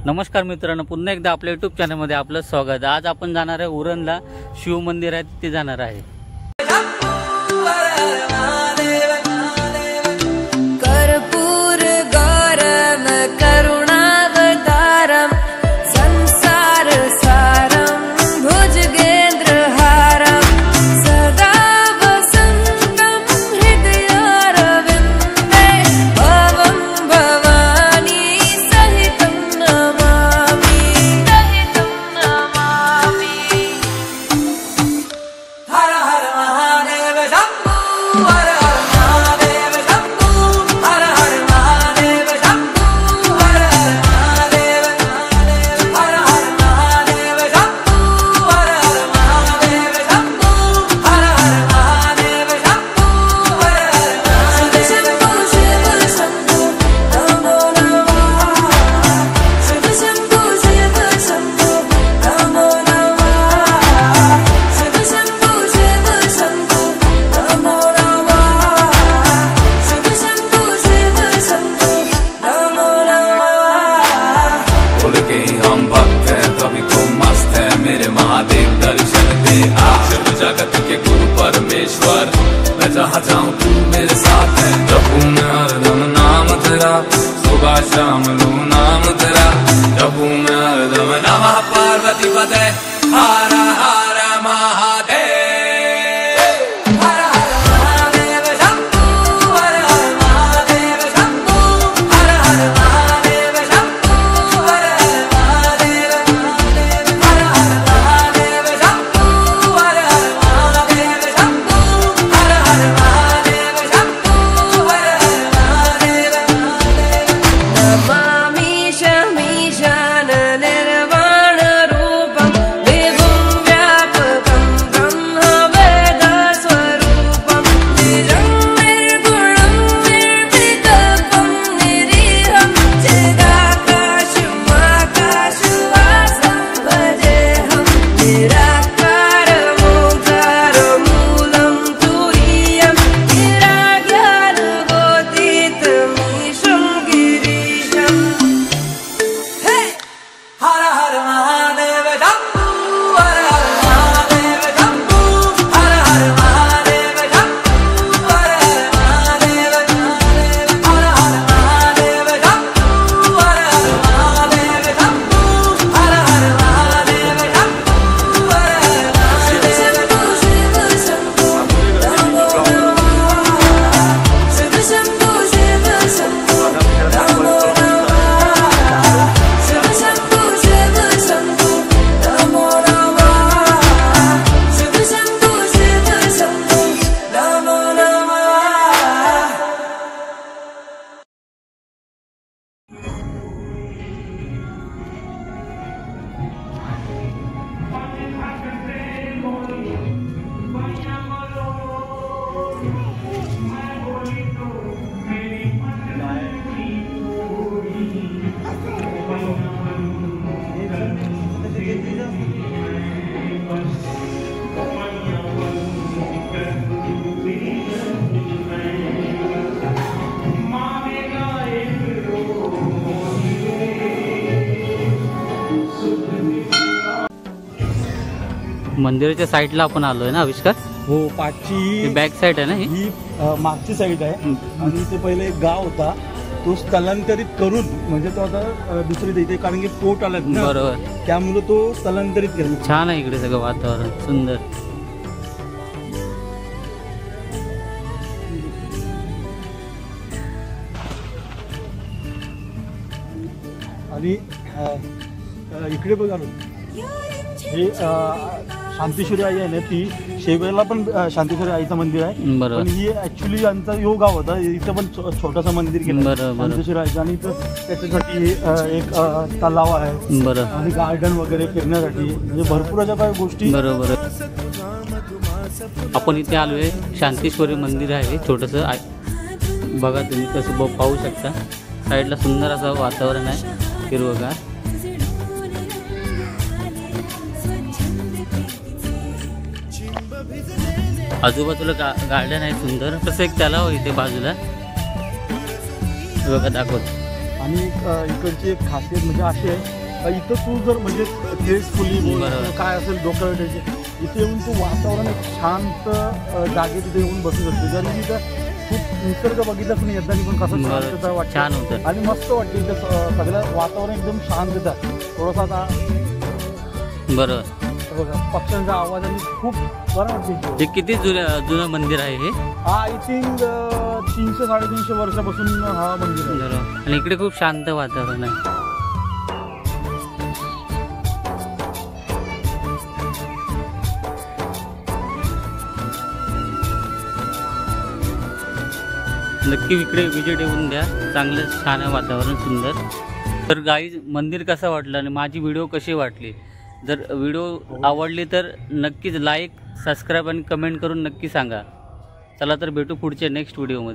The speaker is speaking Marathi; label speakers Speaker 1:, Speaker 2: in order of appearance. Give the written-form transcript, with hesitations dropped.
Speaker 1: नमस्कार मित्रांनो, पुन्हा एकदा आपल्या यूट्यूब चॅनलमध्ये आपलं स्वागत। आज आपण जाणार आहे उरणला, शिव मंदिर आहे तिथे जाणार आहे।
Speaker 2: कर्पूर गौरम करुणावतारम संसार सारम भुजगेंद्रहारम सदा वसंतम हृदयारविंदे भवं भवानी सहितं नमामि हर हर महादेव शंभो हर हर महादेव शंभो हर हर महादेव शंभो हर हर महादेव हर हर महादेव शंभो हर हर महादेव शंभो हर हर महादेव शंभो हर हर शंभो शिव शंभो नमो नमः शिव शंभो नमो नमः शिव शंभो नमो नमः शिव शंभो नमो नमः
Speaker 3: बोल के हम भक्त हैं कभी को मस्त है मेरे महादेव दर्शन दे आ शिव जगत के गुरु परमेश्वर मैं जहाँ जाऊँ तू मेरे साथ है जपू मैं हरदम नाम तेरा सुबह शाम लू नाम तेरा जपू मैं हरदम नमः पार्वती पते हर हर महादेव
Speaker 2: हर हर महादेव शंभो हर हर महादेव शंभो हर हर महादेव शंभो हर हर महादेव हर हर महादेव शंभो हर हर महादेव शंभो हर हर महादेव शंभो हर हर महादेव नमामि शमीशान निर्वाण रूपं विभुं व्यापकं ब्रह्म वेद स्वरूपं निजं निर्गुणं निर्विकल्पं निरीहं चिदाकाशमाकाशवासं भजेऽहं निराकारमोङ्कारमूलं तुरीयं निराज्ञानगोतीतमीशं गिरीशम् हे हर हर महादेव शंभो हर हर महादेव शंभो हर हर महादेव शंभो हर हर महादेव हर हर महादेव शंभो हर हर महादेव शंभो हर हर महादेव शंभो हर हर शिव शंभो नमो नमः शिव शंभो नमो नमः शिव शंभो नमो नमः शिव शंभो नमो नमः
Speaker 1: मंदिराच्या साईडला आपण आलोय ना आविष्कार?
Speaker 4: हो, पाचची
Speaker 1: बॅक साईड आहे ना ही?
Speaker 4: मागची साईड आहे आणि ते पहिले एक गाव होता तो स्थलांतरित करून म्हणजे तो आता दुसरी इथे कारण की पोट आलात ना,
Speaker 1: बरोबर,
Speaker 4: त्यामुळे तो स्थलांतरित केला।
Speaker 1: छान आहे इकडे सगळं वातावरण सुंदर।
Speaker 4: आणि इकडे बघा ना, हे शांतेश्वरी आई आहे ना, ती शेगावला पण शांतेश्वरी आईचं मंदिर आहे,
Speaker 1: बरोबर।
Speaker 4: पण ही ऍक्च्युली यांचा यो गाव होता, इथं पण छोटासा मंदिर केलं शांतेश्वरी आईचं आणि त्याच्यासाठी एक तलाव आहे,
Speaker 1: बरं,
Speaker 4: आणि गार्डन वगैरे फिरण्यासाठी म्हणजे भरपूर अशा काही गोष्टी।
Speaker 1: बरोबर। आपण इथे आलोय, शांतेश्वरी मंदिर आहे छोटंसं, बघा तुम्ही कसं पाहू शकता। साईडला सुंदर असं वातावरण आहे, हिरवगार। आजूबाजूला गार्डन आहे सुंदर, तसं एक तलाव इथे बाजूला बघा दाखवत।
Speaker 4: आणि इकडची एक खासियत म्हणजे अशी आहे इथं तू जर म्हणजे ग्रेसफुली
Speaker 1: बरोबर.
Speaker 4: काय असेल डोकं इथे येऊन तू वातावरण एक शांत जागे तिथे येऊन बसू शकते. जरी तिथं खूप निसर्ग बघितलंच नाही येताना पण कसं शांतता
Speaker 1: बरं,
Speaker 4: वाटतं
Speaker 1: छान होतं.
Speaker 4: आणि मस्त वाटते इथं सगळं वातावरण एकदम शांत येतं. थोडासा आता
Speaker 1: बरोबर.
Speaker 4: बघा पक्ष्यांचा आवाज आणि खूप बरं वाटते.
Speaker 1: हे किती जुनं मंदिर आहे हे?
Speaker 4: हा आय थिंक 300-350 वर्षापासून हा मंदिर आहे.
Speaker 1: बरोबर. आणि इकडे खूप शांत वातावरण आहे. नक्की इकडे विजिट येऊन द्या. चांगलं छान आहे वातावरण, सुंदर. तर गाईज मंदिर कसं वाटलं आणि माझी व्हिडिओ कशी वाटली, जर व्हिडिओ आवडली तर नक्कीच लाईक, सबस्क्राईब आणि कमेंट करून नक्की सांगा. चला तर भेटू पुढच्या नेक्स्ट व्हिडिओमध्ये.